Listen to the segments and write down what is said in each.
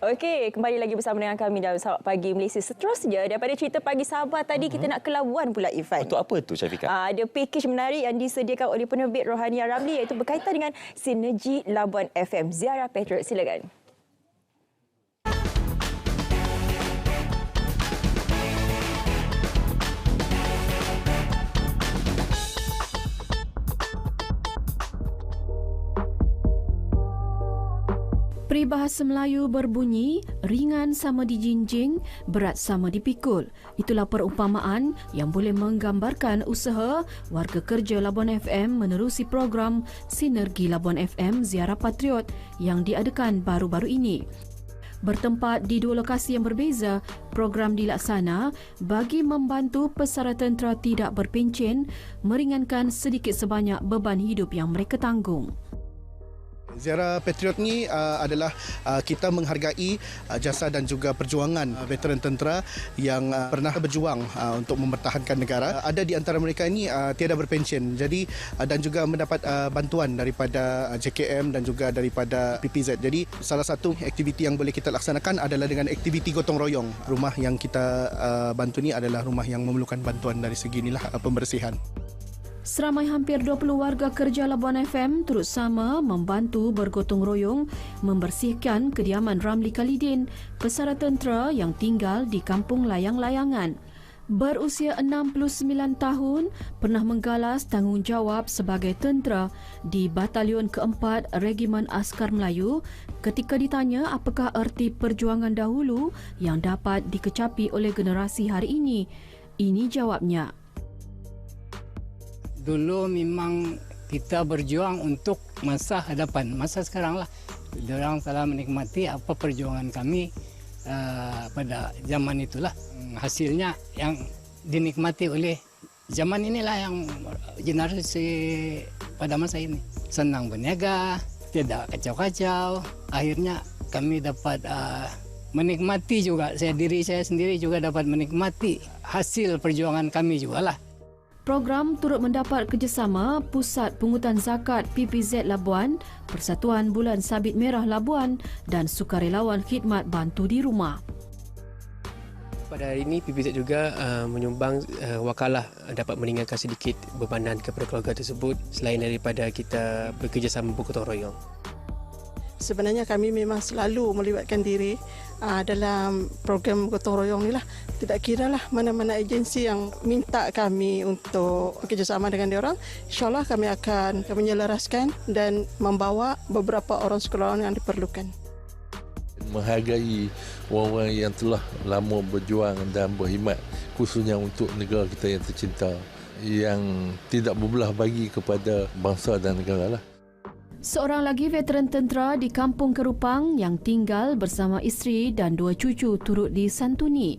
Okey, kembali lagi bersama dengan kami dalam Sarawak Pagi Malaysia. Seterusnya, daripada cerita Pagi Sabah tadi, kita nak ke Labuan pula, Ifan. Untuk apa tu, Syafiqah? Ada pakej menarik yang disediakan oleh penerbit Rohania Ramli, iaitu berkaitan dengan Sinergi Labuan FM. Ziarah Patriot, silakan. Peribahasa Melayu berbunyi, ringan sama dijinjing, berat sama dipikul. Itulah perumpamaan yang boleh menggambarkan usaha warga kerja Labuan FM menerusi program Sinergi Labuan FM Ziarah Patriot yang diadakan baru-baru ini. Bertempat di dua lokasi yang berbeza, program dilaksana bagi membantu pesara tentera tidak berpencen meringankan sedikit sebanyak beban hidup yang mereka tanggung. Ziarah Patriot ni adalah kita menghargai jasa dan juga perjuangan veteran tentera yang pernah berjuang untuk mempertahankan negara. Ada di antara mereka ini tiada berpension, jadi dan juga mendapat bantuan daripada JKM dan juga daripada PPZ. Jadi salah satu aktiviti yang boleh kita laksanakan adalah dengan aktiviti gotong royong. Rumah yang kita bantu ni adalah rumah yang memerlukan bantuan dari segi inilah pembersihan. Seramai hampir 20 warga kerja Labuan FM turut sama membantu bergotong royong membersihkan kediaman Ramli Khalidin, pesara tentera yang tinggal di Kampung Layang-Layangan. Berusia 69 tahun, pernah menggalas tanggungjawab sebagai tentera di Batalion Keempat Regimen Askar Melayu. Ketika ditanya apakah erti perjuangan dahulu yang dapat dikecapi oleh generasi hari ini jawabnya. Dulu memang kita berjuang untuk masa hadapan, masa sekarang lah. Diorang telah menikmati apa perjuangan kami pada zaman itulah. Hasilnya yang dinikmati oleh zaman inilah yang generasi pada masa ini. Senang berniaga, tidak kacau-kacau. Akhirnya kami dapat menikmati juga, diri saya sendiri juga dapat menikmati hasil perjuangan kami juga lah. Program turut mendapat kerjasama Pusat Pungutan Zakat PPZ Labuan, Persatuan Bulan Sabit Merah Labuan dan Sukarelawan Khidmat Bantu di Rumah. Pada hari ini PPZ juga menyumbang wakalah dapat meringankan sedikit bebanan kepada keluarga tersebut selain daripada kita bekerjasama bergotong royong. Sebenarnya kami memang selalu melibatkan diri dalam program gotong royong ni lah. Tidak kira lah mana-mana agensi yang minta kami untuk bekerjasama dengan diorang, insyaAllah kami akan menyelaraskan dan membawa beberapa orang sukarelawan yang diperlukan. Menghargai orang-orang yang telah lama berjuang dan berkhidmat, khususnya untuk negara kita yang tercinta, yang tidak berbelah bagi kepada bangsa dan negara lah. Seorang lagi veteran tentera di Kampung Kerupang yang tinggal bersama isteri dan dua cucu turut disantuni.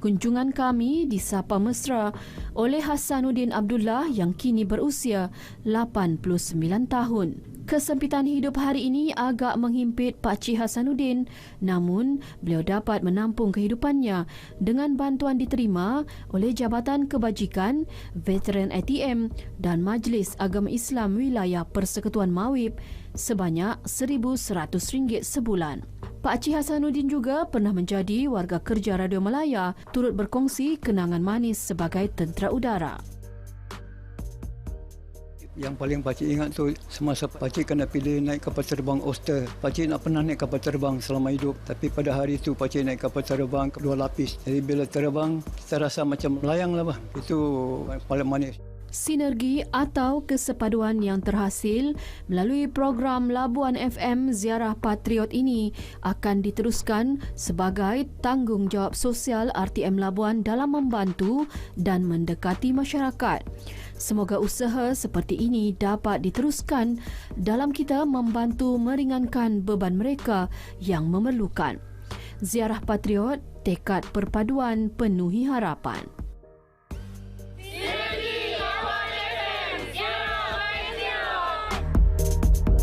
Kunjungan kami disapa mesra oleh Hasanuddin Abdullah yang kini berusia 89 tahun. Kesempitan hidup hari ini agak menghimpit Pakcik Hasanuddin, namun beliau dapat menampung kehidupannya dengan bantuan diterima oleh Jabatan Kebajikan, Veteran ATM dan Majlis Agama Islam Wilayah Persekutuan Mawib sebanyak RM1,100 sebulan. Pakcik Hasanuddin juga pernah menjadi warga kerja Radio Malaya, turut berkongsi kenangan manis sebagai tentera udara. Yang paling pakcik ingat tu semasa pakcik kena pilih naik kapal terbang Oyster. Pakcik nak pernah naik kapal terbang selama hidup, tapi pada hari itu pakcik naik kapal terbang 2 lapis. Jadi bila terbang kita rasa macam melayang lah. Itu paling manis. Sinergi atau kesepaduan yang terhasil melalui program Labuan FM Ziarah Patriot ini akan diteruskan sebagai tanggungjawab sosial RTM Labuan dalam membantu dan mendekati masyarakat. Semoga usaha seperti ini dapat diteruskan dalam kita membantu meringankan beban mereka yang memerlukan. Ziarah Patriot, tekad perpaduan penuhi harapan.